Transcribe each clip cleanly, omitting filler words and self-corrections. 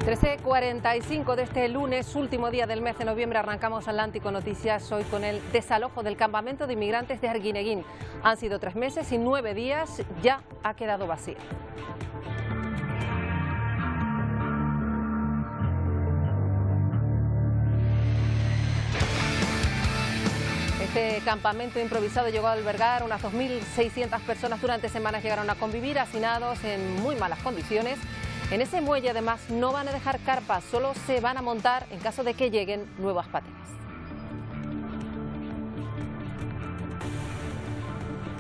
13:45 de este lunes, último día del mes de noviembre, arrancamos Atlántico Noticias hoy con el desalojo del campamento de inmigrantes de Arguineguín. Han sido 3 meses y 9 días, ya ha quedado vacío. Este campamento improvisado llegó a albergar unas 2.600 personas. Durante semanas llegaron a convivir hacinados en muy malas condiciones. En ese muelle, además, no van a dejar carpas, solo se van a montar en caso de que lleguen nuevas pateras.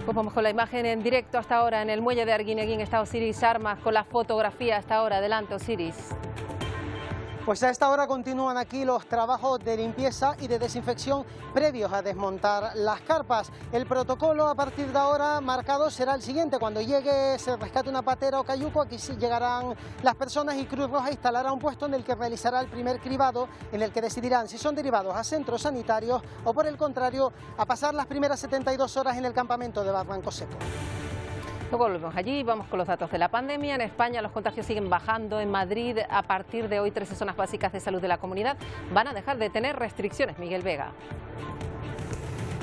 Pues vamos con la imagen en directo hasta ahora en el muelle de Arguineguín. Está Osiris Armas con la fotografía hasta ahora. Adelante, Osiris. Pues a esta hora continúan aquí los trabajos de limpieza y de desinfección previos a desmontar las carpas. El protocolo a partir de ahora marcado será el siguiente: cuando llegue, se rescate una patera o cayuco, aquí sí llegarán las personas y Cruz Roja instalará un puesto en el que realizará el primer cribado, en el que decidirán si son derivados a centros sanitarios o, por el contrario, a pasar las primeras 72 horas en el campamento de Barranco Seco. Luego volvemos allí, vamos con los datos de la pandemia. En España los contagios siguen bajando. En Madrid, a partir de hoy, 13 zonas básicas de salud de la comunidad van a dejar de tener restricciones. Miguel Vega.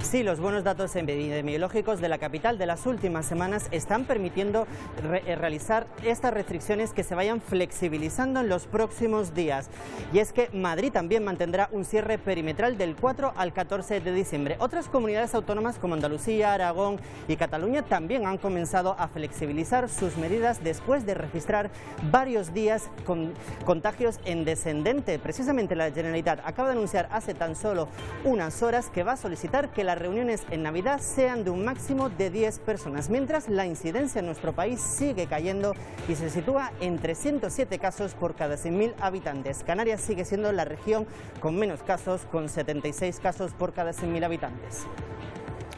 Sí, los buenos datos epidemiológicos de la capital de las últimas semanas están permitiendo realizar estas restricciones que se vayan flexibilizando en los próximos días. Y es que Madrid también mantendrá un cierre perimetral del 4 al 14 de diciembre. Otras comunidades autónomas como Andalucía, Aragón y Cataluña también han comenzado a flexibilizar sus medidas después de registrar varios días con contagios en descendente. Precisamente la Generalitat acaba de anunciar hace tan solo unas horas que va a solicitar que las reuniones en Navidad sean de un máximo de 10 personas, mientras la incidencia en nuestro país sigue cayendo y se sitúa en 307 casos por cada 100.000 habitantes. Canarias sigue siendo la región con menos casos, con 76 casos por cada 100.000 habitantes.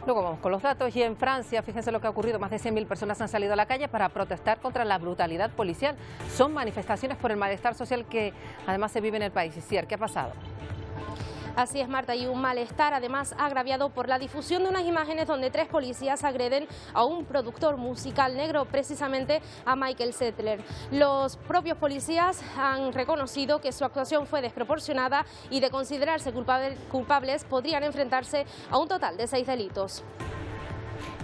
Luego vamos con los datos y en Francia, fíjense lo que ha ocurrido, más de 100.000 personas han salido a la calle para protestar contra la brutalidad policial. Son manifestaciones por el malestar social que además se vive en el país. Isier, ¿qué ha pasado? Así es, Marta, y un malestar además agraviado por la difusión de unas imágenes donde 3 policías agreden a un productor musical negro, precisamente a Michael Settler. Los propios policías han reconocido que su actuación fue desproporcionada y, de considerarse culpables, podrían enfrentarse a un total de 6 delitos.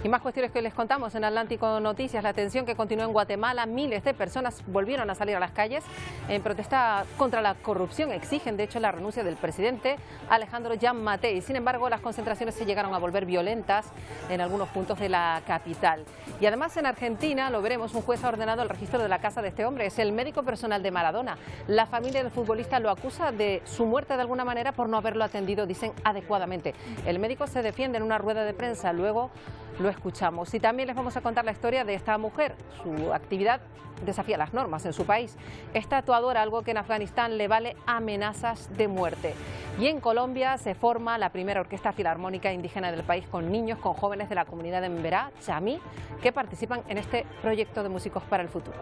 Y más cuestiones que les contamos en Atlántico Noticias. La tensión que continúa en Guatemala. Miles de personas volvieron a salir a las calles en protesta contra la corrupción. Exigen, de hecho, la renuncia del presidente Alejandro Giammattei. Sin embargo, las concentraciones se llegaron a volver violentas en algunos puntos de la capital. Y además en Argentina, lo veremos, un juez ha ordenado el registro de la casa de este hombre. Es el médico personal de Maradona. La familia del futbolista lo acusa de su muerte de alguna manera por no haberlo atendido, dicen, adecuadamente. El médico se defiende en una rueda de prensa. Luego lo escuchamos. Y también les vamos a contar la historia de esta mujer. Su actividad desafía las normas en su país. Es tatuadora, algo que en Afganistán le vale amenazas de muerte. Y en Colombia se forma la primera orquesta filarmónica indígena del país, con niños, con jóvenes de la comunidad de Emberá, Chamí, que participan en este proyecto de músicos para el futuro.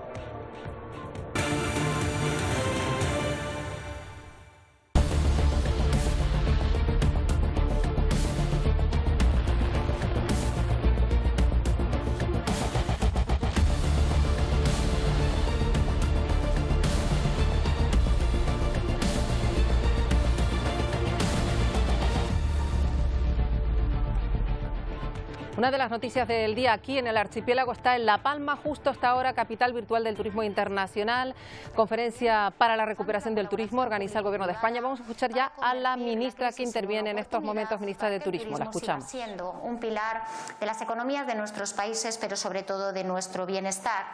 Una de las noticias del día aquí en el archipiélago está en La Palma, justo hasta ahora, capital virtual del turismo internacional. Conferencia para la recuperación del turismo organiza el Gobierno de España. Vamos a escuchar ya a la ministra que interviene en estos momentos, ministra de Turismo. La escuchamos. Siendo un pilar de las economías de nuestros países, pero sobre todo de nuestro bienestar.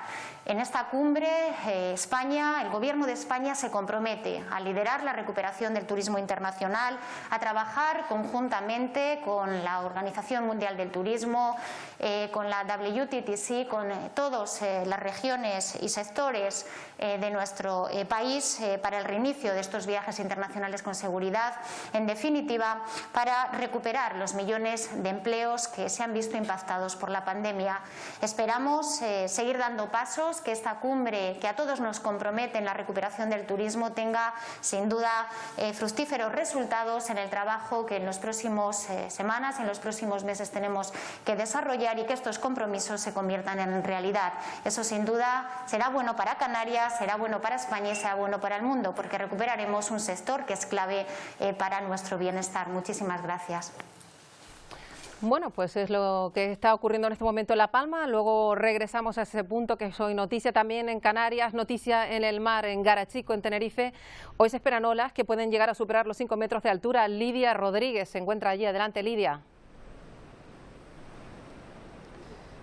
En esta cumbre, España, el Gobierno de España se compromete a liderar la recuperación del turismo internacional, a trabajar conjuntamente con la Organización Mundial del Turismo, con la WTTC, con todas las regiones y sectores de nuestro país para el reinicio de estos viajes internacionales con seguridad, en definitiva, para recuperar los millones de empleos que se han visto impactados por la pandemia. Esperamos seguir dando pasos, que esta cumbre que a todos nos compromete en la recuperación del turismo tenga sin duda fructíferos resultados en el trabajo que en las próximas semanas, en los próximos meses tenemos que desarrollar y que estos compromisos se conviertan en realidad. Eso sin duda será bueno para Canarias, será bueno para España y será bueno para el mundo, porque recuperaremos un sector que es clave para nuestro bienestar. Muchísimas gracias. Bueno, pues es lo que está ocurriendo en este momento en La Palma. Luego regresamos a ese punto que es hoy noticia también en Canarias, noticia en el mar, en Garachico, en Tenerife. Hoy se esperan olas que pueden llegar a superar los 5 metros de altura. Lidia Rodríguez se encuentra allí. Adelante, Lidia.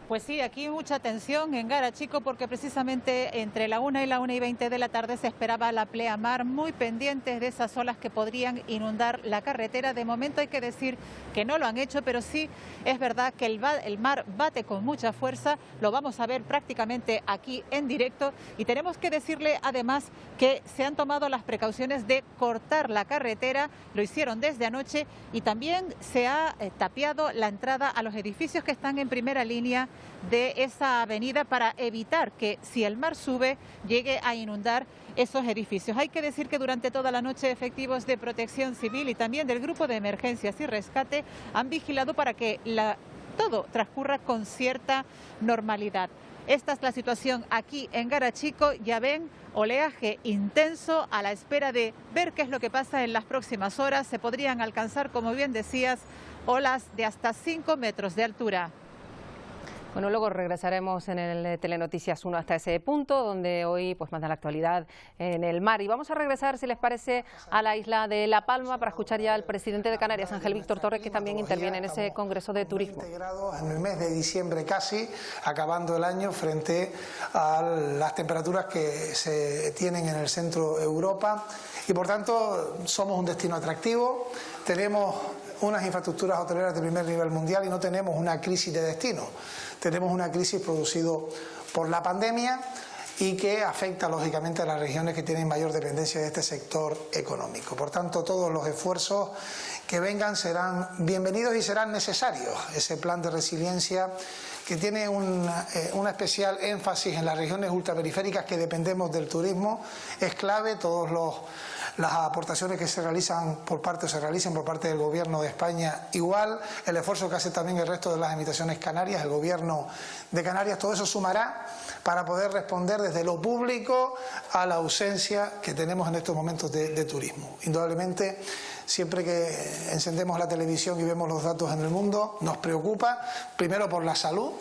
Pues sí, aquí mucha atención en Garachico porque precisamente entre la 1 y la 1:20 de la tarde se esperaba la pleamar, muy pendientes de esas olas que podrían inundar la carretera. De momento hay que decir que no lo han hecho, pero sí es verdad que el mar bate con mucha fuerza, lo vamos a ver prácticamente aquí en directo y tenemos que decirle además que se han tomado las precauciones de cortar la carretera, lo hicieron desde anoche y también se ha tapiado la entrada a los edificios que están en primera línea de esa avenida para evitar que si el mar sube llegue a inundar esos edificios. Hay que decir que durante toda la noche efectivos de Protección Civil y también del Grupo de Emergencias y Rescate han vigilado para que todo transcurra con cierta normalidad. Esta es la situación aquí en Garachico, ya ven, oleaje intenso a la espera de ver qué es lo que pasa en las próximas horas. Se podrían alcanzar, como bien decías, olas de hasta 5 metros de altura. Bueno, luego regresaremos en el Telenoticias 1 hasta ese punto, donde hoy pues manda la actualidad en el mar. Y vamos a regresar, si les parece, a la isla de La Palma para escuchar ya al presidente de Canarias, Ángel Víctor Torres, que también interviene en ese Congreso de Turismo. Integrados en el mes de diciembre casi, acabando el año, frente a las temperaturas que se tienen en el centro de Europa. Y por tanto, somos un destino atractivo, tenemos unas infraestructuras hoteleras de primer nivel mundial y no tenemos una crisis de destino. Tenemos una crisis producida por la pandemia y que afecta lógicamente a las regiones que tienen mayor dependencia de este sector económico. Por tanto, todos los esfuerzos que vengan serán bienvenidos y serán necesarios. Ese plan de resiliencia que tiene un especial énfasis en las regiones ultraperiféricas que dependemos del turismo es clave. Las aportaciones que se realizan por parte del Gobierno de España igual, el esfuerzo que hace también el resto de las Administraciones canarias, el Gobierno de Canarias, todo eso sumará para poder responder desde lo público a la ausencia que tenemos en estos momentos de turismo. Indudablemente, siempre que encendemos la televisión y vemos los datos en el mundo, nos preocupa, primero por la salud,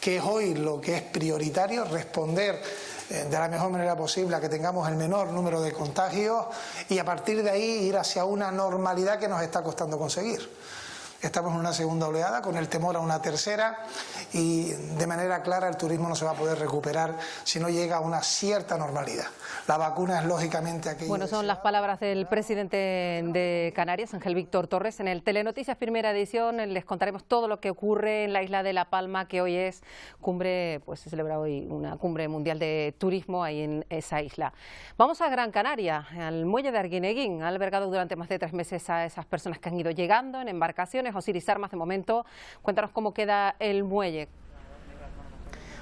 que es hoy lo que es prioritario, responder de la mejor manera posible a que tengamos el menor número de contagios y a partir de ahí ir hacia una normalidad que nos está costando conseguir. Estamos en una segunda oleada con el temor a una tercera y de manera clara el turismo no se va a poder recuperar si no llega a una cierta normalidad. La vacuna es lógicamente aquello. Bueno, son las palabras del presidente de Canarias, Ángel Víctor Torres. En el Telenoticias Primera Edición les contaremos todo lo que ocurre en la isla de La Palma, que hoy es cumbre, pues se celebra hoy una cumbre mundial de turismo ahí en esa isla. Vamos a Gran Canaria, al muelle de Arguineguín. Ha albergado durante más de 3 meses a esas personas que han ido llegando en embarcaciones. Osiris Armas, de momento, cuéntanos cómo queda el muelle.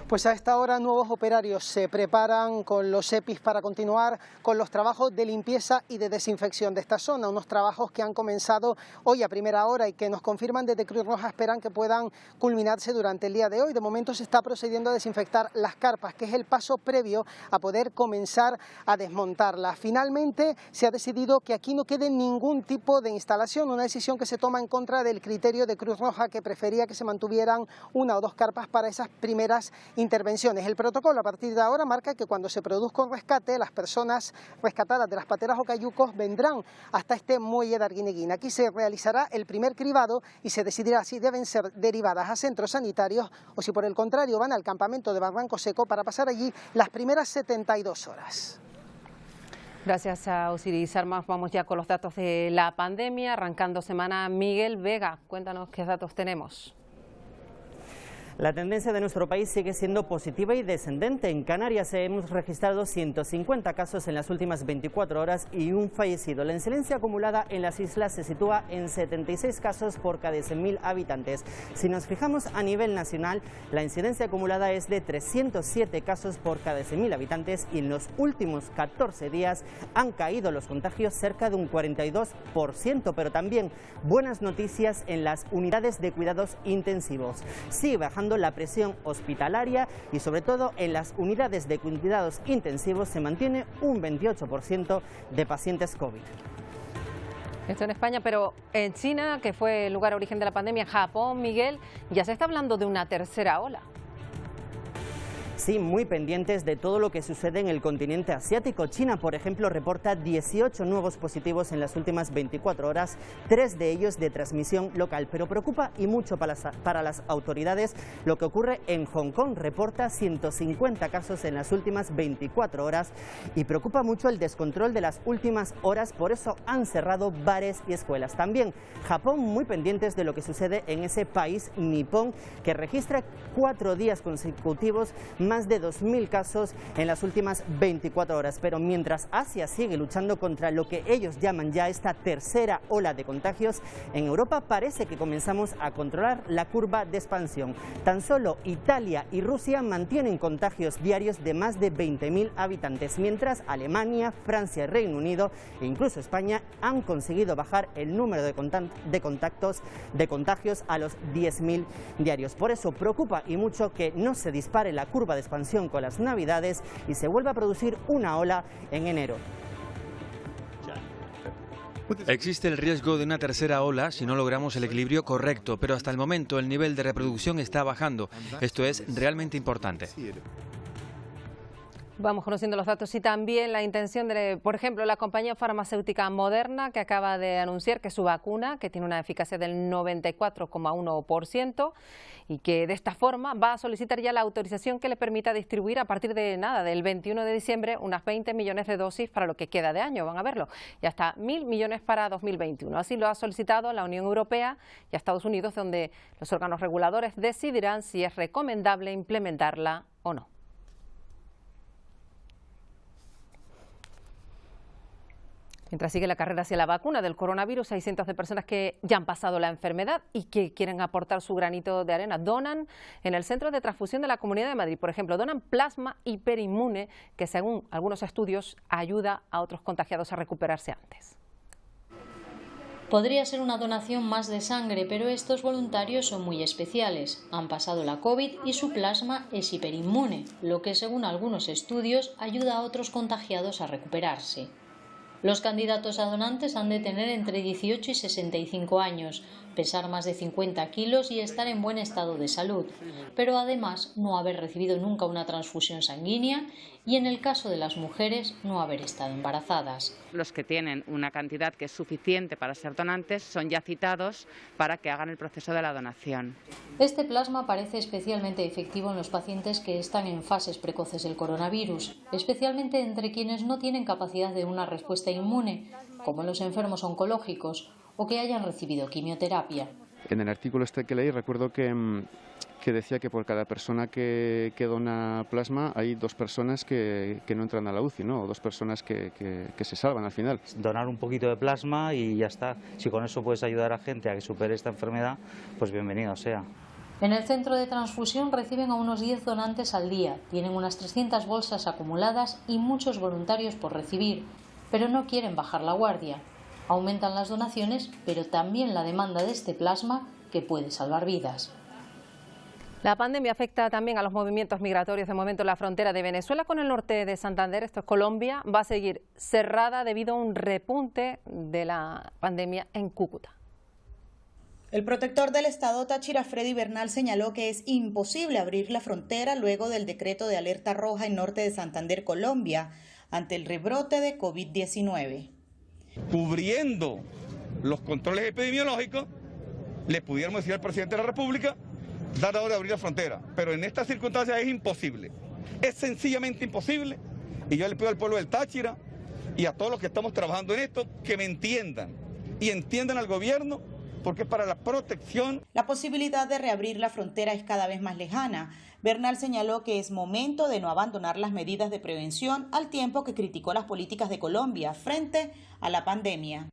Pues a esta hora nuevos operarios se preparan con los EPIs para continuar con los trabajos de limpieza y de desinfección de esta zona, unos trabajos que han comenzado hoy a primera hora y que nos confirman desde Cruz Roja esperan que puedan culminarse durante el día de hoy. De momento se está procediendo a desinfectar las carpas, que es el paso previo a poder comenzar a desmontarlas. Finalmente se ha decidido que aquí no quede ningún tipo de instalación, una decisión que se toma en contra del criterio de Cruz Roja, que prefería que se mantuvieran 1 o 2 carpas para esas primeras intervenciones. El protocolo a partir de ahora marca que cuando se produzca un rescate, las personas rescatadas de las pateras o cayucos vendrán hasta este muelle de Arguineguín. Aquí se realizará el primer cribado y se decidirá si deben ser derivadas a centros sanitarios o si por el contrario van al campamento de Barranco Seco para pasar allí las primeras 72 horas. Gracias a Osiris Armas. Vamos ya con los datos de la pandemia. Arrancando semana, Miguel Vega, cuéntanos qué datos tenemos. La tendencia de nuestro país sigue siendo positiva y descendente. En Canarias hemos registrado 150 casos en las últimas 24 horas y un fallecido. La incidencia acumulada en las islas se sitúa en 76 casos por cada 100.000 habitantes. Si nos fijamos a nivel nacional, la incidencia acumulada es de 307 casos por cada 100.000 habitantes y en los últimos 14 días han caído los contagios cerca de un 42%, pero también buenas noticias en las unidades de cuidados intensivos. Sigue bajando la presión hospitalaria y sobre todo en las unidades de cuidados intensivos se mantiene un 28% de pacientes COVID. Esto en España, pero en China, que fue el lugar origen de la pandemia, Japón, Miguel, ya se está hablando de una tercera ola. Sí, muy pendientes de todo lo que sucede en el continente asiático. China, por ejemplo, reporta 18 nuevos positivos en las últimas 24 horas, 3 de ellos de transmisión local. Pero preocupa y mucho para las autoridades lo que ocurre en Hong Kong. Reporta 150 casos en las últimas 24 horas y preocupa mucho el descontrol de las últimas horas. Por eso han cerrado bares y escuelas. También Japón, muy pendientes de lo que sucede en ese país nipón que registra 4 días consecutivos más de 2.000 casos en las últimas 24 horas. Pero mientras Asia sigue luchando contra lo que ellos llaman ya esta tercera ola de contagios, en Europa parece que comenzamos a controlar la curva de expansión. Tan solo Italia y Rusia mantienen contagios diarios de más de 20.000 habitantes, mientras Alemania, Francia, Reino Unido e incluso España han conseguido bajar el número de contagios a los 10.000 diarios. Por eso preocupa y mucho que no se dispare la curva de expansión con las Navidades y se vuelva a producir una ola en enero. Existe el riesgo de una tercera ola si no logramos el equilibrio correcto, pero hasta el momento el nivel de reproducción está bajando. Esto es realmente importante. Vamos conociendo los datos y también la intención de, por ejemplo, la compañía farmacéutica Moderna, que acaba de anunciar que su vacuna, que tiene una eficacia del 94,1%, y que de esta forma va a solicitar ya la autorización que le permita distribuir a partir de del 21 de diciembre unas 20 millones de dosis para lo que queda de año, van a verlo, y hasta 1.000 millones para 2021. Así lo ha solicitado la Unión Europea y a Estados Unidos, donde los órganos reguladores decidirán si es recomendable implementarla o no. Mientras sigue la carrera hacia la vacuna del coronavirus, hay cientos de personas que ya han pasado la enfermedad y que quieren aportar su granito de arena. Donan en el Centro de Transfusión de la Comunidad de Madrid, por ejemplo, donan plasma hiperinmune que, según algunos estudios, ayuda a otros contagiados a recuperarse antes. Podría ser una donación más de sangre, pero estos voluntarios son muy especiales. Han pasado la COVID y su plasma es hiperinmune, lo que, según algunos estudios, ayuda a otros contagiados a recuperarse. Los candidatos a donantes han de tener entre 18 y 65 años, pesar más de 50 kilos y estar en buen estado de salud, pero además no haber recibido nunca una transfusión sanguínea y, en el caso de las mujeres, no haber estado embarazadas. Los que tienen una cantidad que es suficiente para ser donantes son ya citados para que hagan el proceso de la donación. Este plasma parece especialmente efectivo en los pacientes que están en fases precoces del coronavirus, especialmente entre quienes no tienen capacidad de una respuesta inmune, como los enfermos oncológicos o que hayan recibido quimioterapia. En el artículo este que leí recuerdo que decía que por cada persona que dona plasma hay 2 personas que no entran a la UCI, ¿no? O 2 personas que se salvan al final. Donar un poquito de plasma y ya está. Si con eso puedes ayudar a gente a que supere esta enfermedad, pues bienvenido sea. En el centro de transfusión reciben a unos 10 donantes al día, tienen unas 300 bolsas acumuladas y muchos voluntarios por recibir, pero no quieren bajar la guardia. Aumentan las donaciones, pero también la demanda de este plasma que puede salvar vidas. La pandemia afecta también a los movimientos migratorios. De momento, la frontera de Venezuela con el norte de Santander, esto es Colombia, va a seguir cerrada debido a un repunte de la pandemia en Cúcuta. El protector del Estado Táchira, Freddy Bernal, señaló que es imposible abrir la frontera luego del decreto de alerta roja en norte de Santander, Colombia, ante el rebrote de COVID-19. Cubriendo los controles epidemiológicos, le pudiéramos decir al presidente de la República, dar ahora de abrir la frontera, pero en estas circunstancias es imposible, es sencillamente imposible, y yo le pido al pueblo del Táchira y a todos los que estamos trabajando en esto, que me entiendan, y entiendan al gobierno porque es para la protección. La posibilidad de reabrir la frontera es cada vez más lejana. Bernal señaló que es momento de no abandonar las medidas de prevención, al tiempo que criticó las políticas de Colombia frente a la pandemia.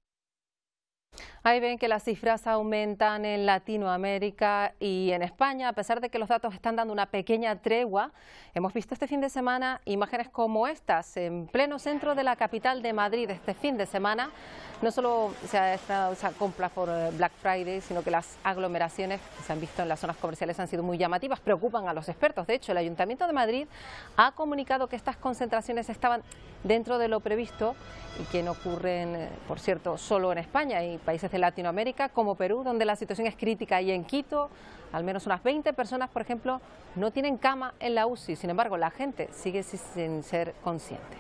Ahí ven que las cifras aumentan en Latinoamérica y en España, a pesar de que los datos están dando una pequeña tregua. Hemos visto este fin de semana imágenes como estas, en pleno centro de la capital de Madrid. Este fin de semana no solo se ha estrenado esa compra por Black Friday, sino que las aglomeraciones que se han visto en las zonas comerciales han sido muy llamativas, preocupan a los expertos. De hecho, el Ayuntamiento de Madrid ha comunicado que estas concentraciones estaban dentro de lo previsto y que no ocurren, por cierto, solo en España y países de Latinoamérica como Perú, donde la situación es crítica, y en Quito al menos unas 20 personas, por ejemplo, no tienen cama en la UCI. Sin embargo, la gente sigue sin ser consciente.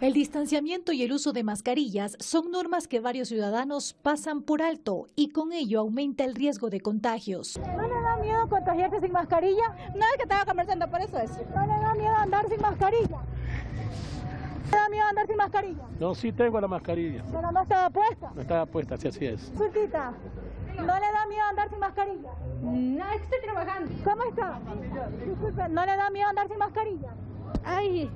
El distanciamiento y el uso de mascarillas son normas que varios ciudadanos pasan por alto y con ello aumenta el riesgo de contagios. ¿No le da miedo contagiarse sin mascarilla? No, es que estaba conversando, por eso es. ¿No le da miedo andar sin mascarilla? ¿Le da miedo andar sin mascarilla? No, sí tengo la mascarilla. ¿Pero no estaba puesta? No estaba puesta, sí, así es. Surtita, ¿no le da miedo andar sin mascarilla? No, es que estoy trabajando. ¿Cómo está? Disculpe, ¿no le da miedo andar sin mascarilla? Ay.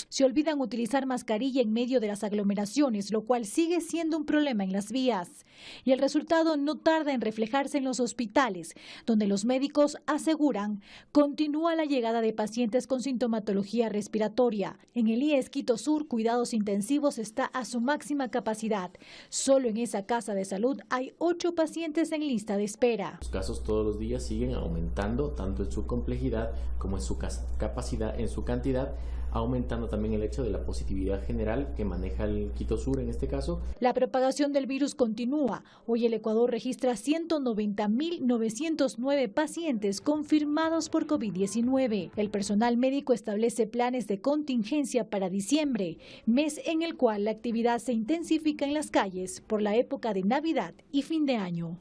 Se olvidan utilizar mascarilla en medio de las aglomeraciones, lo cual sigue siendo un problema en las vías. Y el resultado no tarda en reflejarse en los hospitales, donde los médicos aseguran continúa la llegada de pacientes con sintomatología respiratoria. En el IES Quito Sur, cuidados intensivos está a su máxima capacidad. Solo en esa casa de salud hay 8 pacientes en lista de espera. Los casos todos los días siguen aumentando, tanto en su complejidad como en su capacidad, en su cantidad, aumentando también el hecho de la positividad general que maneja el Quito Sur en este caso. La propagación del virus continúa. Hoy el Ecuador registra 190.909 pacientes confirmados por COVID-19. El personal médico establece planes de contingencia para diciembre, mes en el cual la actividad se intensifica en las calles por la época de Navidad y fin de año.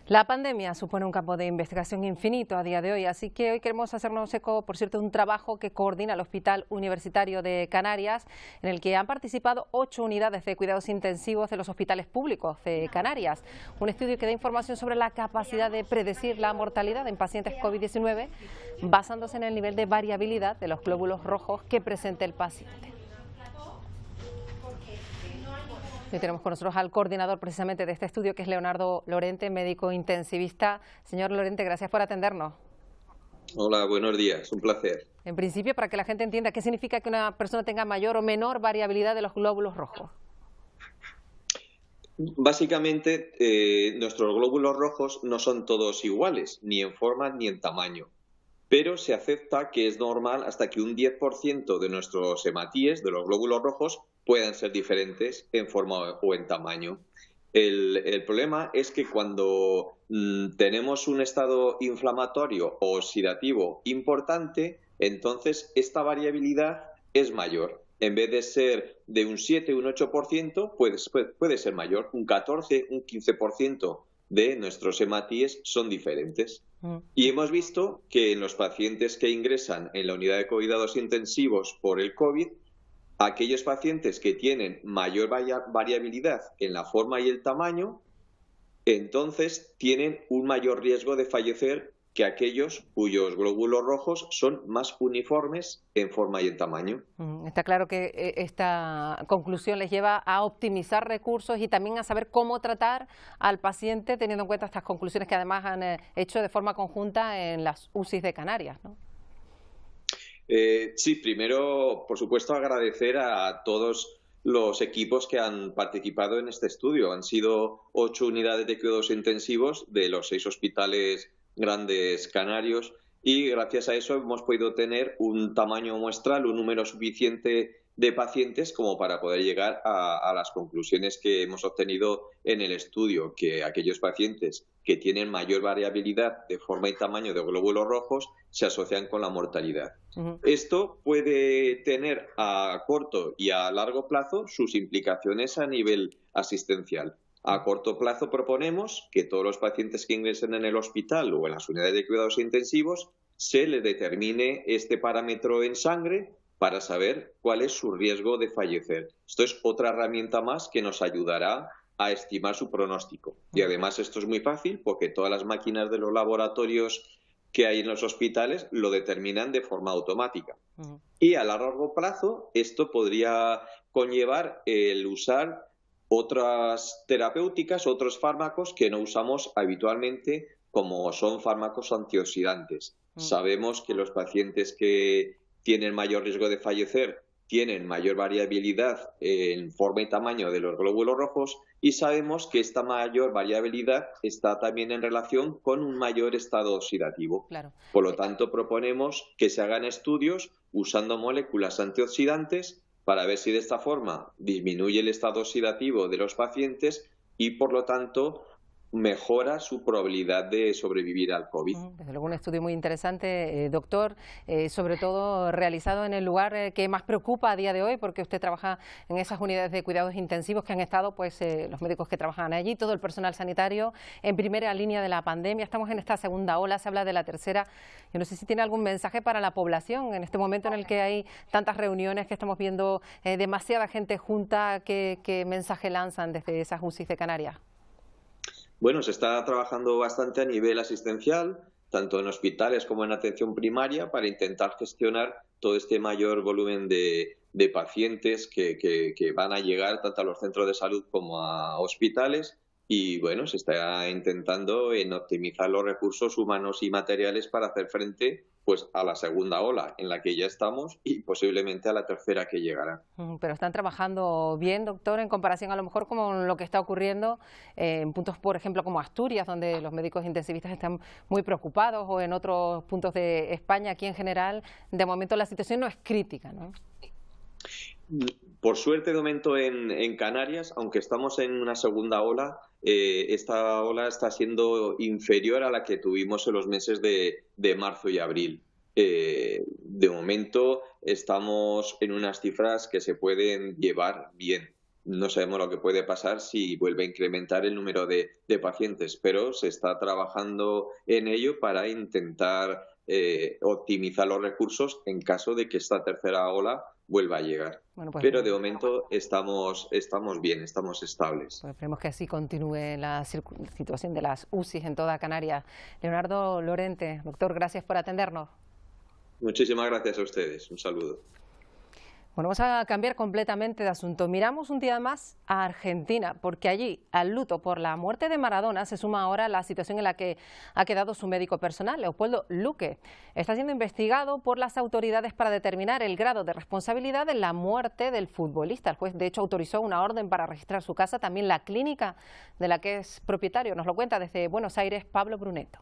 La pandemia supone un campo de investigación infinito a día de hoy, así que hoy queremos hacernos eco, por cierto, de un trabajo que coordina el Hospital Universitario de Canarias, en el que han participado 8 unidades de cuidados intensivos de los hospitales públicos de Canarias. Un estudio que da información sobre la capacidad de predecir la mortalidad en pacientes COVID-19, basándose en el nivel de variabilidad de los glóbulos rojos que presente el paciente. Hoy tenemos con nosotros al coordinador precisamente de este estudio, que es Leonardo Lorente, médico intensivista. Señor Lorente, gracias por atendernos. Hola, buenos días, un placer. En principio, para que la gente entienda, ¿qué significa que una persona tenga mayor o menor variabilidad de los glóbulos rojos? Básicamente, nuestros glóbulos rojos no son todos iguales, ni en forma ni en tamaño. Pero se acepta que es normal hasta que un 10% de nuestros hematíes, de los glóbulos rojos, puedan ser diferentes en forma o en tamaño. El problema es que cuando tenemos un estado inflamatorio o oxidativo importante, entonces esta variabilidad es mayor. En vez de ser de un 7 o un 8%, puede ser mayor. Un 14, un 15% de nuestros hematíes son diferentes. Y hemos visto que en los pacientes que ingresan en la unidad de cuidados intensivos por el COVID, aquellos pacientes que tienen mayor variabilidad en la forma y el tamaño, entonces tienen un mayor riesgo de fallecer que aquellos cuyos glóbulos rojos son más uniformes en forma y en tamaño. Está claro que esta conclusión les lleva a optimizar recursos y también a saber cómo tratar al paciente, teniendo en cuenta estas conclusiones que además han hecho de forma conjunta en las UCIs de Canarias, ¿no? Sí, primero, por supuesto, agradecer a todos los equipos que han participado en este estudio. Han sido 8 unidades de cuidados intensivos de los 6 hospitales grandes canarios y gracias a eso hemos podido tener un tamaño muestral, un número suficiente de pacientes como para poder llegar a las conclusiones que hemos obtenido en el estudio, que aquellos pacientes que tienen mayor variabilidad de forma y tamaño de glóbulos rojos se asocian con la mortalidad. Esto puede tener a corto y a largo plazo sus implicaciones a nivel asistencial. A corto plazo proponemos que todos los pacientes que ingresen en el hospital o en las unidades de cuidados intensivos se les determine este parámetro en sangre para saber cuál es su riesgo de fallecer. Esto es otra herramienta más que nos ayudará a estimar su pronóstico. Y además esto es muy fácil porque todas las máquinas de los laboratorios que hay en los hospitales lo determinan de forma automática. Y a largo plazo esto podría conllevar el usar otras terapéuticas, otros fármacos que no usamos habitualmente, como son fármacos antioxidantes. Sabemos que los pacientes que tienen mayor riesgo de fallecer tienen mayor variabilidad en forma y tamaño de los glóbulos rojos, y sabemos que esta mayor variabilidad está también en relación con un mayor estado oxidativo. Claro. Por lo tanto, proponemos que se hagan estudios usando moléculas antioxidantes para ver si de esta forma disminuye el estado oxidativo de los pacientes y, por lo tanto, mejora su probabilidad de sobrevivir al COVID. Desde luego un estudio muy interesante, doctor, sobre todo realizado en el lugar que más preocupa a día de hoy, porque usted trabaja en esas unidades de cuidados intensivos que han estado pues los médicos que trabajan allí, todo el personal sanitario en primera línea de la pandemia. Estamos en esta segunda ola, se habla de la tercera. Yo no sé si tiene algún mensaje para la población en este momento en el que hay tantas reuniones, que estamos viendo demasiada gente junta. ¿Qué mensaje lanzan desde esas UCIs de Canarias? Bueno, se está trabajando bastante a nivel asistencial, tanto en hospitales como en atención primaria, para intentar gestionar todo este mayor volumen de pacientes que van a llegar tanto a los centros de salud como a hospitales. Y bueno, se está intentando en optimizar los recursos humanos y materiales para hacer frente pues a la segunda ola en la que ya estamos y posiblemente a la tercera que llegará. Pero están trabajando bien, doctor, en comparación a lo mejor con lo que está ocurriendo en puntos, por ejemplo, como Asturias, donde los médicos intensivistas están muy preocupados, o en otros puntos de España. Aquí en general, de momento la situación no es crítica, ¿no? Por suerte, de momento en Canarias, aunque estamos en una segunda ola, esta ola está siendo inferior a la que tuvimos en los meses de marzo y abril. De momento estamos en unas cifras que se pueden llevar bien. No sabemos lo que puede pasar si vuelve a incrementar el número de pacientes, pero se está trabajando en ello para intentar optimizar los recursos en caso de que esta tercera ola vuelva a llegar. Bueno, pues, pero de momento estamos bien, estamos estables. Pues esperemos que así continúe la situación de las UCIs en toda Canarias. Leonardo Lorente, doctor, gracias por atendernos. Muchísimas gracias a ustedes. Un saludo. Bueno, vamos a cambiar completamente de asunto. Miramos un día más a Argentina, porque allí, al luto por la muerte de Maradona, se suma ahora la situación en la que ha quedado su médico personal, Leopoldo Luque. Está siendo investigado por las autoridades para determinar el grado de responsabilidad en la muerte del futbolista. El juez, de hecho, autorizó una orden para registrar su casa, también la clínica de la que es propietario. Nos lo cuenta desde Buenos Aires Pablo Bruneto.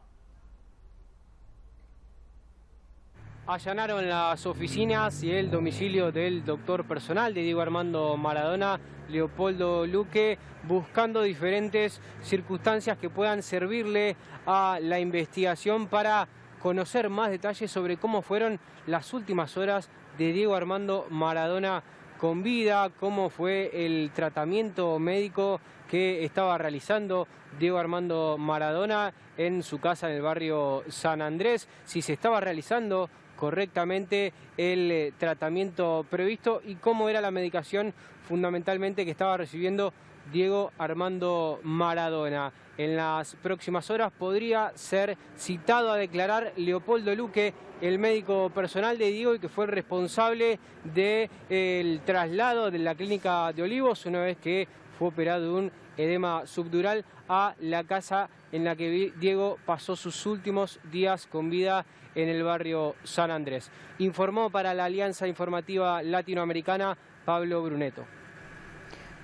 Allanaron las oficinas y el domicilio del doctor personal de Diego Armando Maradona, Leopoldo Luque, buscando diferentes circunstancias que puedan servirle a la investigación para conocer más detalles sobre cómo fueron las últimas horas de Diego Armando Maradona con vida, cómo fue el tratamiento médico que estaba realizando Diego Armando Maradona en su casa en el barrio San Andrés, si se estaba realizando correctamente el tratamiento previsto y cómo era la medicación fundamentalmente que estaba recibiendo Diego Armando Maradona. En las próximas horas podría ser citado a declarar Leopoldo Luque, el médico personal de Diego y que fue el responsable del traslado de la clínica de Olivos una vez que fue operado de un edema subdural a la casa en la que Diego pasó sus últimos días con vida en el barrio San Andrés. Informó para la Alianza Informativa Latinoamericana Pablo Bruneto.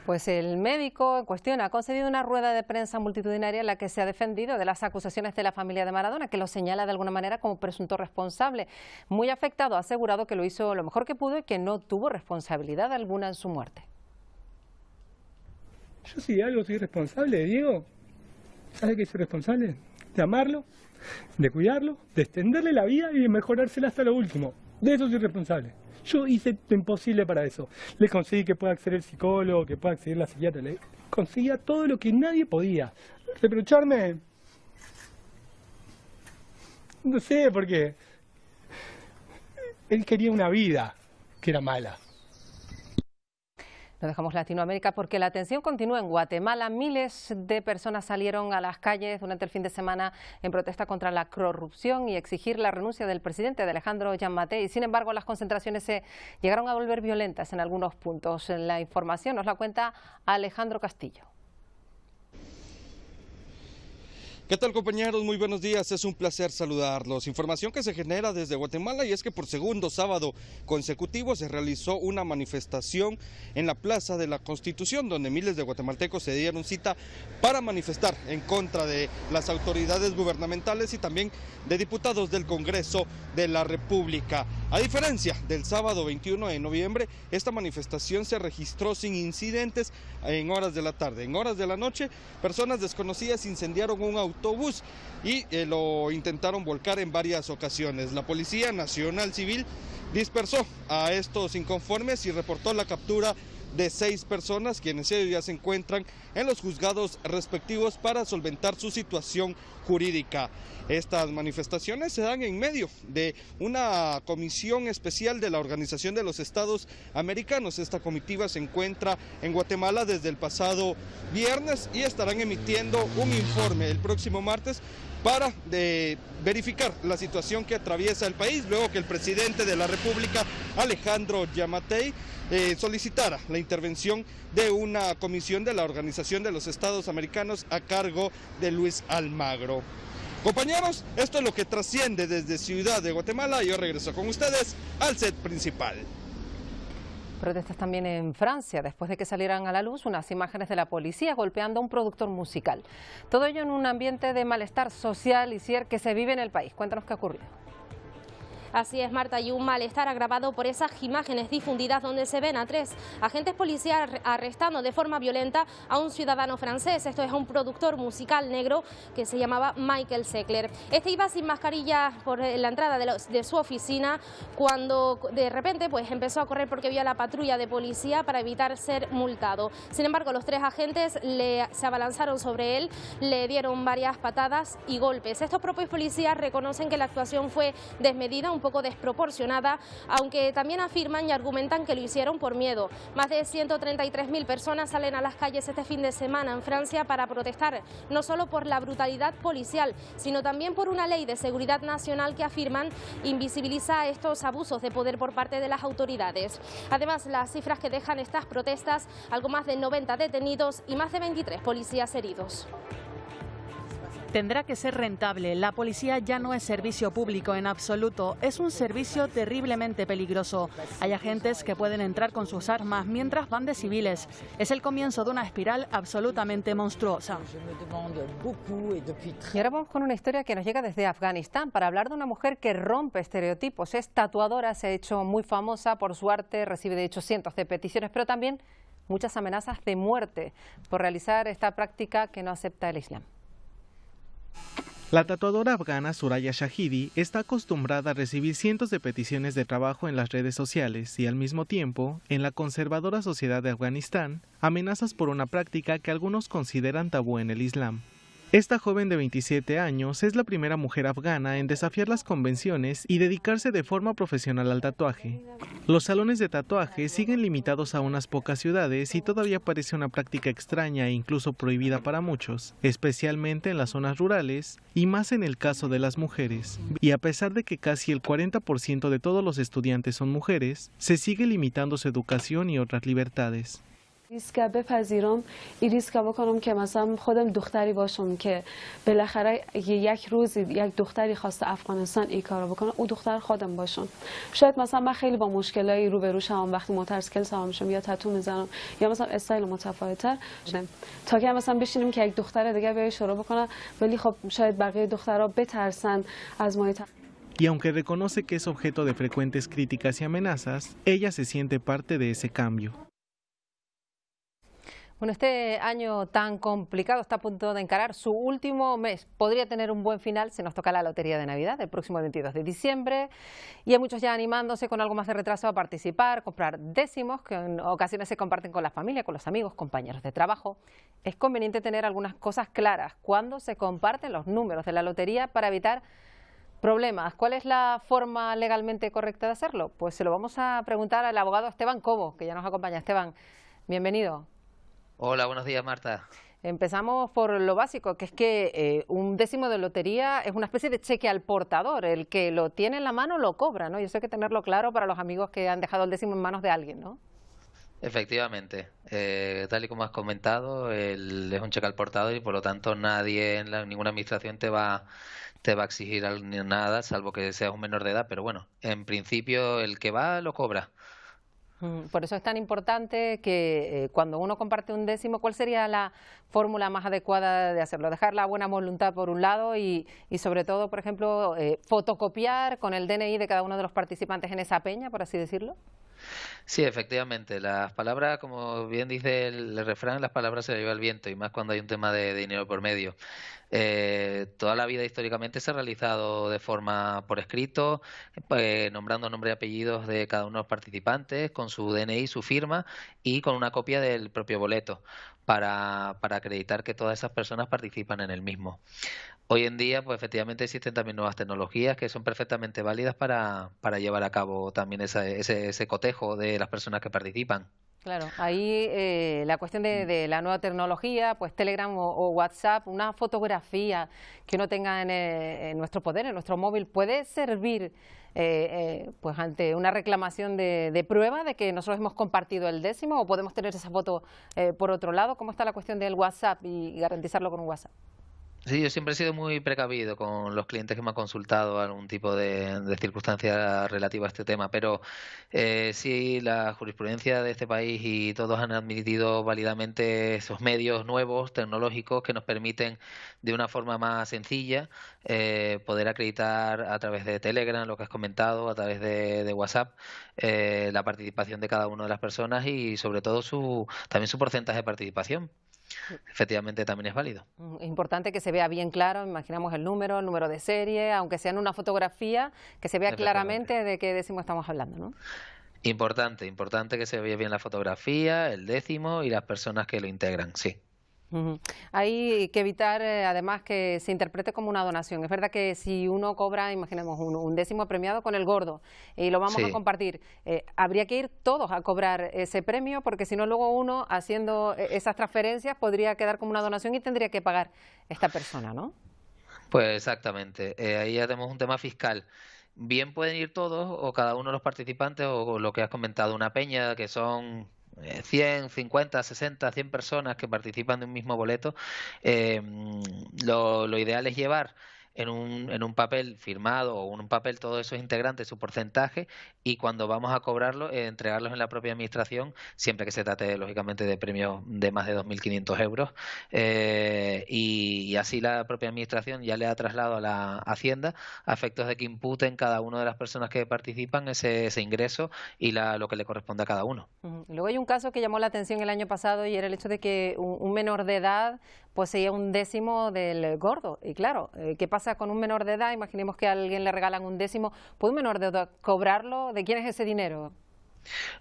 Pues el médico en cuestión ha concedido una rueda de prensa multitudinaria en la que se ha defendido de las acusaciones de la familia de Maradona, que lo señala de alguna manera como presunto responsable. Muy afectado, ha asegurado que lo hizo lo mejor que pudo y que no tuvo responsabilidad alguna en su muerte. Yo si de algo soy responsable de Diego, ¿sabe qué soy responsable? De amarlo, de cuidarlo, de extenderle la vida y de mejorársela hasta lo último. De eso soy responsable. Yo hice lo imposible para eso. Le conseguí que pueda acceder el psicólogo, que pueda acceder la psiquiatra. Le conseguía todo lo que nadie podía. Reprocharme, no sé, porque él quería una vida que era mala. Nos dejamos Latinoamérica porque la tensión continúa en Guatemala. Miles de personas salieron a las calles durante el fin de semana en protesta contra la corrupción y exigir la renuncia del presidente, de Alejandro Giammattei. Sin embargo, las concentraciones se llegaron a volver violentas en algunos puntos. La información nos la cuenta Alejandro Castillo. ¿Qué tal, compañeros? Muy buenos días, es un placer saludarlos. Información que se genera desde Guatemala, y es que por segundo sábado consecutivo se realizó una manifestación en la Plaza de la Constitución, donde miles de guatemaltecos se dieron cita para manifestar en contra de las autoridades gubernamentales y también de diputados del Congreso de la República. A diferencia del sábado 21 de noviembre, esta manifestación se registró sin incidentes en horas de la tarde. En horas de la noche, personas desconocidas incendiaron un autobús y lo intentaron volcar en varias ocasiones. La Policía Nacional Civil dispersó a estos inconformes y reportó la captura de 6 personas, quienes ya se encuentran en los juzgados respectivos para solventar su situación jurídica. Estas manifestaciones se dan en medio de una comisión especial de la Organización de los Estados Americanos. Esta comitiva se encuentra en Guatemala desde el pasado viernes y estarán emitiendo un informe el próximo martes para verificar la situación que atraviesa el país, luego que el presidente de la República, Alejandro Giammattei, solicitara la intervención de una comisión de la Organización de los Estados Americanos a cargo de Luis Almagro. Compañeros, esto es lo que trasciende desde Ciudad de Guatemala. Yo regreso con ustedes al set principal. Protestas también en Francia, después de que salieran a la luz unas imágenes de la policía golpeando a un productor musical. Todo ello en un ambiente de malestar social y que se vive en el país. Cuéntanos qué ha ocurrido. Así es, Marta, y un malestar agravado por esas imágenes difundidas donde se ven a 3 agentes policiales arrestando de forma violenta a un ciudadano francés. Esto es a un productor musical negro que se llamaba Michael Seckler. Este iba sin mascarilla por la entrada de su oficina cuando de repente empezó a correr porque vio a la patrulla de policía para evitar ser multado. Sin embargo, los 3 agentes se abalanzaron sobre él, le dieron varias patadas y golpes. Estos propios policías reconocen que la actuación fue desmedida, un poco desproporcionada, aunque también afirman y argumentan que lo hicieron por miedo. Más de 133.000 personas salen a las calles este fin de semana en Francia para protestar, no solo por la brutalidad policial, sino también por una ley de seguridad nacional que afirman invisibiliza estos abusos de poder por parte de las autoridades. Además, las cifras que dejan estas protestas, algo más de 90 detenidos y más de 23 policías heridos. Tendrá que ser rentable. La policía ya no es servicio público en absoluto. Es un servicio terriblemente peligroso. Hay agentes que pueden entrar con sus armas mientras van de civiles. Es el comienzo de una espiral absolutamente monstruosa. Y ahora vamos con una historia que nos llega desde Afganistán para hablar de una mujer que rompe estereotipos. Es tatuadora, se ha hecho muy famosa por su arte, recibe de hecho cientos de peticiones, pero también muchas amenazas de muerte por realizar esta práctica que no acepta el Islam. La tatuadora afgana Suraya Shahidi está acostumbrada a recibir cientos de peticiones de trabajo en las redes sociales y al mismo tiempo, en la conservadora sociedad de Afganistán, amenazas por una práctica que algunos consideran tabú en el Islam. Esta joven de 27 años es la primera mujer afgana en desafiar las convenciones y dedicarse de forma profesional al tatuaje. Los salones de tatuaje siguen limitados a unas pocas ciudades y todavía parece una práctica extraña e incluso prohibida para muchos, especialmente en las zonas rurales y más en el caso de las mujeres. Y a pesar de que casi el 40% de todos los estudiantes son mujeres, se sigue limitando su educación y otras libertades. ریسک بپذیرم این ریسک بکنم که مثلا خودم دختری باشم که بالاخره یک روز یک دختری خواسته افغانستان این کارو بکنه او دختر خودم باشم شاید مثلا من خیلی با مشکلایی روبرو شدم وقتی موتورسیکل سوار میشم یا تتو میزنم یا مثلا استایل متفاوت‌تر تا که مثلا بشینیم که یک دختر دیگه بیای شروع بکنه ولی خب شاید بقیه دخترها بترسن از ما. Y aunque reconoce que es objeto de frecuentes críticas y amenazas, ella se siente parte de ese cambio. Bueno, este año tan complicado está a punto de encarar su último mes. Podría tener un buen final, se nos toca la lotería de Navidad el próximo 22 de diciembre y hay muchos ya animándose con algo más de retraso a participar, comprar décimos que en ocasiones se comparten con la familia, con los amigos, compañeros de trabajo. Es conveniente tener algunas cosas claras cuando se comparten los números de la lotería para evitar problemas. ¿Cuál es la forma legalmente correcta de hacerlo? Pues se lo vamos a preguntar al abogado Esteban Cobo, que ya nos acompaña. Esteban, Bienvenido. Hola, buenos días, Marta. Empezamos por lo básico, que es que un décimo de lotería es una especie de cheque al portador. El que lo tiene en la mano lo cobra, ¿no? Y eso hay que tenerlo claro para los amigos que han dejado el décimo en manos de alguien, ¿no? Efectivamente, tal y como has comentado, es un cheque al portador y por lo tanto nadie, ninguna administración te va a exigir nada, salvo que seas un menor de edad, pero bueno, en principio el que va lo cobra. Por eso es tan importante que cuando uno comparte un décimo, ¿cuál sería la fórmula más adecuada de hacerlo? Dejar la buena voluntad por un lado y sobre todo, por ejemplo, fotocopiar con el DNI de cada uno de los participantes en esa peña, por así decirlo. Sí, efectivamente, las palabras, como bien dice el refrán, las palabras se las lleva el viento, y más cuando hay un tema de dinero por medio. Toda la vida históricamente se ha realizado de forma por escrito, nombrando nombre y apellidos de cada uno de los participantes, con su DNI, su firma y con una copia del propio boleto, para acreditar que todas esas personas participan en el mismo. Hoy en día, pues efectivamente existen también nuevas tecnologías que son perfectamente válidas para llevar a cabo también ese cotejo de las personas que participan. Claro, ahí la cuestión de la nueva tecnología, pues Telegram o WhatsApp, una fotografía que uno tenga en nuestro poder, en nuestro móvil, puede servir pues ante una reclamación de prueba de que nosotros hemos compartido el décimo, o podemos tener esa foto por otro lado. ¿Cómo está la cuestión del WhatsApp y garantizarlo con un WhatsApp? Sí, yo siempre he sido muy precavido con los clientes que me han consultado algún tipo de circunstancia relativa a este tema, pero sí, la jurisprudencia de este país y todos han admitido válidamente esos medios nuevos, tecnológicos, que nos permiten de una forma más sencilla poder acreditar a través de Telegram, lo que has comentado, a través de WhatsApp, la participación de cada una de las personas y sobre todo también su porcentaje de participación. Efectivamente también es válido. Es importante que se vea bien claro, imaginamos el número de serie, aunque sea en una fotografía, que se vea claramente de qué décimo estamos hablando, ¿no? Importante que se vea bien la fotografía, el décimo y las personas que lo integran, sí. Hay que evitar además que se interprete como una donación. Es verdad que si uno cobra, imaginemos un décimo premiado con el gordo y lo vamos a compartir, habría que ir todos a cobrar ese premio, porque si no luego uno haciendo esas transferencias podría quedar como una donación y tendría que pagar esta persona, ¿no? Pues exactamente, ahí ya tenemos un tema fiscal. Bien pueden ir todos o cada uno de los participantes, o lo que has comentado, una peña que son 100, 50, 60, 100 personas que participan de un mismo boleto. Lo ideal es llevar en un papel firmado o un papel todos esos integrantes, su porcentaje, y cuando vamos a cobrarlo, entregarlos en la propia administración, siempre que se trate lógicamente de premios de más de 2.500 euros, y así la propia administración ya le ha trasladado a la Hacienda a efectos de que imputen cada una de las personas que participan ese ingreso y lo que le corresponde a cada uno. Luego hay un caso que llamó la atención el año pasado, y era el hecho de que un menor de edad poseía un décimo del gordo. Y claro, ¿qué pasa con un menor de edad? Imaginemos que a alguien le regalan un décimo. ¿Puede un menor de edad cobrarlo? ¿De quién es ese dinero?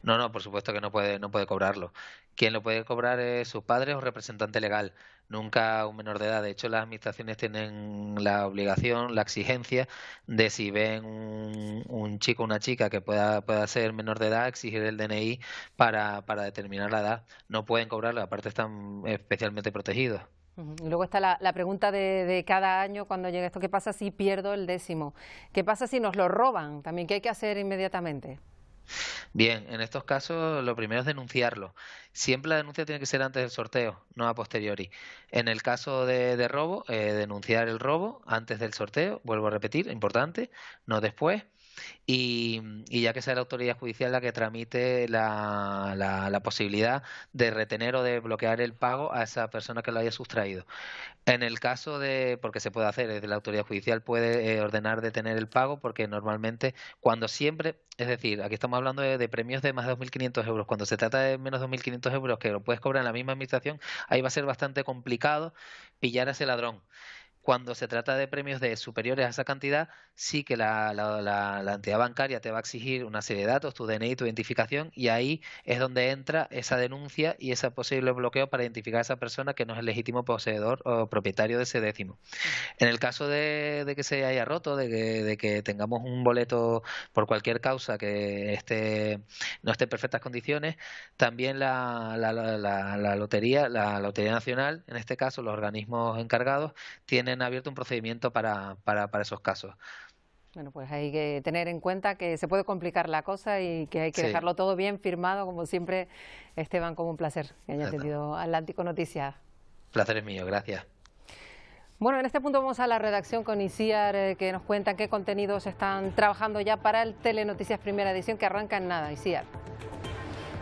No, por supuesto que no puede cobrarlo. Quien lo puede cobrar es sus padres o representante legal, nunca un menor de edad. De hecho, las administraciones tienen la obligación, la exigencia de, si ven un chico o una chica que pueda ser menor de edad, exigir el DNI para determinar la edad. No pueden cobrarlo, aparte están especialmente protegidos. Y luego está la pregunta de cada año cuando llega esto: ¿qué pasa si pierdo el décimo? ¿Qué pasa si nos lo roban? También, ¿qué hay que hacer inmediatamente? Bien, en estos casos lo primero es denunciarlo. Siempre la denuncia tiene que ser antes del sorteo, no a posteriori. En el caso de robo, denunciar el robo antes del sorteo, vuelvo a repetir, importante, no después. Y ya que sea la autoridad judicial la que tramite la posibilidad de retener o de bloquear el pago a esa persona que lo haya sustraído. En el caso porque se puede hacer, es de la autoridad judicial puede ordenar detener el pago, porque normalmente cuando siempre, es decir, aquí estamos hablando de premios de más de 2.500 euros, cuando se trata de menos de 2.500 euros que lo puedes cobrar en la misma administración, ahí va a ser bastante complicado pillar a ese ladrón. Cuando se trata de premios de superiores a esa cantidad, sí que la entidad bancaria te va a exigir una serie de datos, tu DNI, tu identificación, y ahí es donde entra esa denuncia y ese posible bloqueo para identificar a esa persona que no es el legítimo poseedor o propietario de ese décimo. En el caso de que se haya roto, de que tengamos un boleto por cualquier causa que no esté en perfectas condiciones, también la Lotería Nacional, en este caso los organismos encargados, tienen abierto un procedimiento para esos casos. Bueno, pues hay que tener en cuenta que se puede complicar la cosa y que hay que dejarlo todo bien firmado, como siempre. Esteban, como un placer que haya atendido Atlántico Noticias. Placer es mío, gracias. Bueno, en este punto vamos a la redacción con Isiar, que nos cuentan qué contenidos están trabajando ya para el Telenoticias Primera Edición, que arranca en nada. Isiar.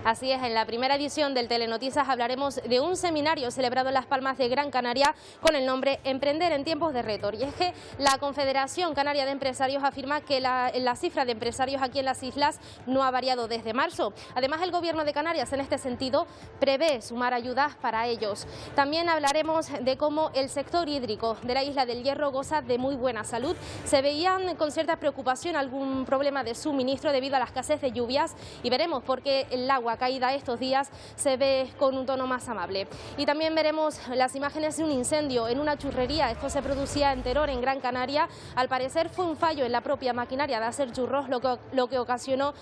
Así es, en la primera edición del Telenoticias hablaremos de un seminario celebrado en Las Palmas de Gran Canaria con el nombre Emprender en tiempos de reto. Y es que la Confederación Canaria de Empresarios afirma que la cifra de empresarios aquí en las islas no ha variado desde marzo. Además, el Gobierno de Canarias en este sentido prevé sumar ayudas para ellos. También hablaremos de cómo el sector hídrico de la isla del Hierro goza de muy buena salud. Se veían con cierta preocupación algún problema de suministro debido a la escasez de lluvias y veremos por qué el agua caída estos días se ve con un tono más amable. Y también veremos las imágenes de un incendio en una churrería. Esto se producía en Teror, en Gran Canaria. Al parecer fue un fallo en la propia maquinaria de hacer churros lo que ocasionó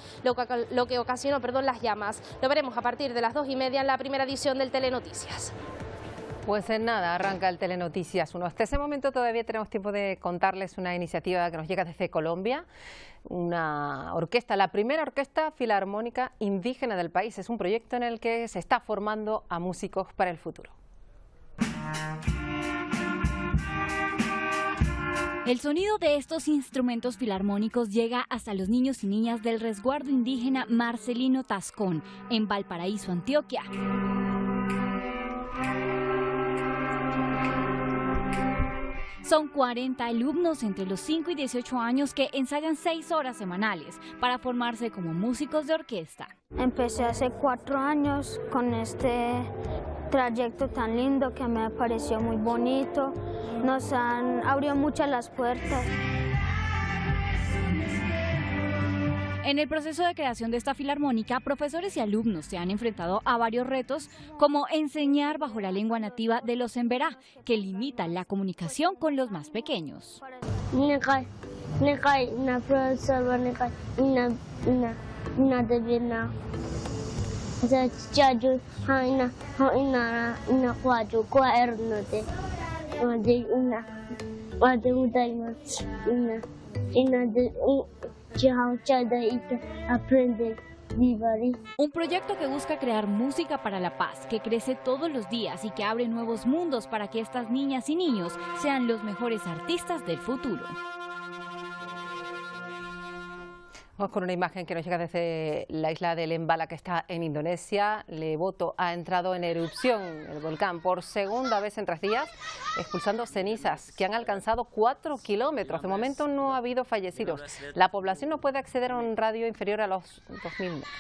las llamas. Lo veremos a partir de las 2:30 en la primera edición del Telenoticias. Pues en nada, arranca el Telenoticias 1. Hasta ese momento todavía tenemos tiempo de contarles una iniciativa que nos llega desde Colombia, una orquesta, la primera orquesta filarmónica indígena del país. Es un proyecto en el que se está formando a músicos para el futuro. El sonido de estos instrumentos filarmónicos llega hasta los niños y niñas del resguardo indígena Marcelino Tascón, en Valparaíso, Antioquia. Son 40 alumnos entre los 5 y 18 años que ensayan 6 horas semanales para formarse como músicos de orquesta. Empecé hace 4 años con este trayecto tan lindo que me pareció muy bonito. Nos han abierto muchas las puertas. En el proceso de creación de esta filarmónica, profesores y alumnos se han enfrentado a varios retos, como enseñar bajo la lengua nativa de los Emberá, que limita la comunicación con los más pequeños. Un proyecto que busca crear música para la paz, que crece todos los días y que abre nuevos mundos para que estas niñas y niños sean los mejores artistas del futuro. Vamos con una imagen que nos llega desde la isla de Lembala, que está en Indonesia. Lewoto ha entrado en erupción el volcán por segunda vez en 3 días, expulsando cenizas que han alcanzado 4 kilómetros. De momento no ha habido fallecidos. La población no puede acceder a un radio inferior a los 2000 metros.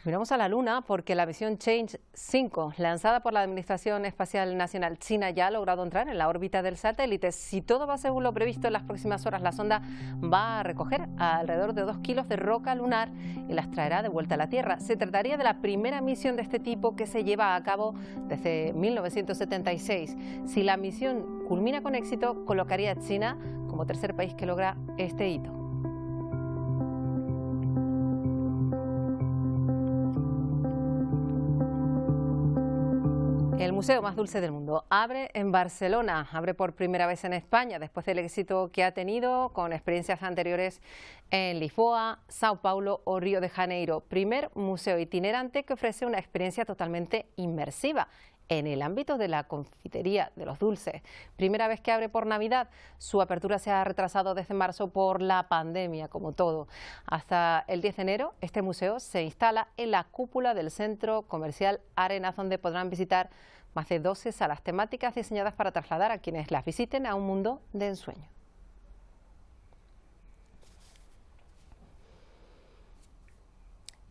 Miramos a la Luna porque la misión Change 5, lanzada por la Administración Espacial Nacional China, ya ha logrado entrar en la órbita del satélite. Si todo va según lo previsto, en las próximas horas la sonda va a recoger alrededor de 2 kilos de roca lunar y las traerá de vuelta a la Tierra. Se trataría de la primera misión de este tipo que se lleva a cabo desde 1976. Si la misión culmina con éxito, colocaría a China como tercer país que logra este hito. El museo más dulce del mundo abre en Barcelona, abre por primera vez en España después del éxito que ha tenido con experiencias anteriores en Lisboa, Sao Paulo o Río de Janeiro. Primer museo itinerante que ofrece una experiencia totalmente inmersiva en el ámbito de la confitería de los dulces. Primera vez que abre por Navidad, su apertura se ha retrasado desde marzo por la pandemia, como todo. Hasta el 10 de enero, este museo se instala en la cúpula del centro comercial Arenas, donde podrán visitar más de 12 salas temáticas diseñadas para trasladar a quienes las visiten a un mundo de ensueño.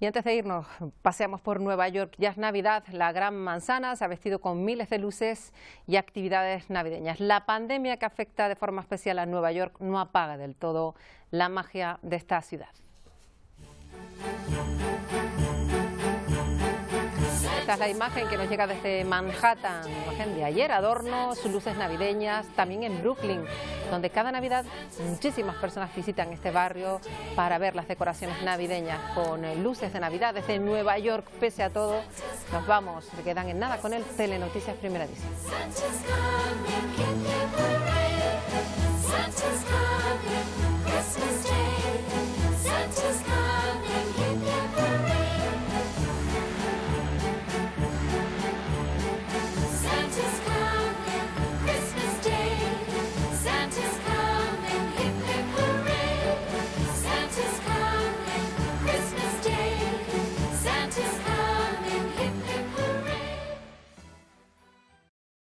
Y antes de irnos, paseamos por Nueva York. Ya es Navidad, la Gran Manzana se ha vestido con miles de luces y actividades navideñas. La pandemia que afecta de forma especial a Nueva York no apaga del todo la magia de esta ciudad. Esta es la imagen que nos llega desde Manhattan, imagen de ayer, adornos, luces navideñas, también en Brooklyn, donde cada Navidad muchísimas personas visitan este barrio para ver las decoraciones navideñas con luces de Navidad. Desde Nueva York, pese a todo, nos vamos, se quedan en nada con el Telenoticias Primera Edición.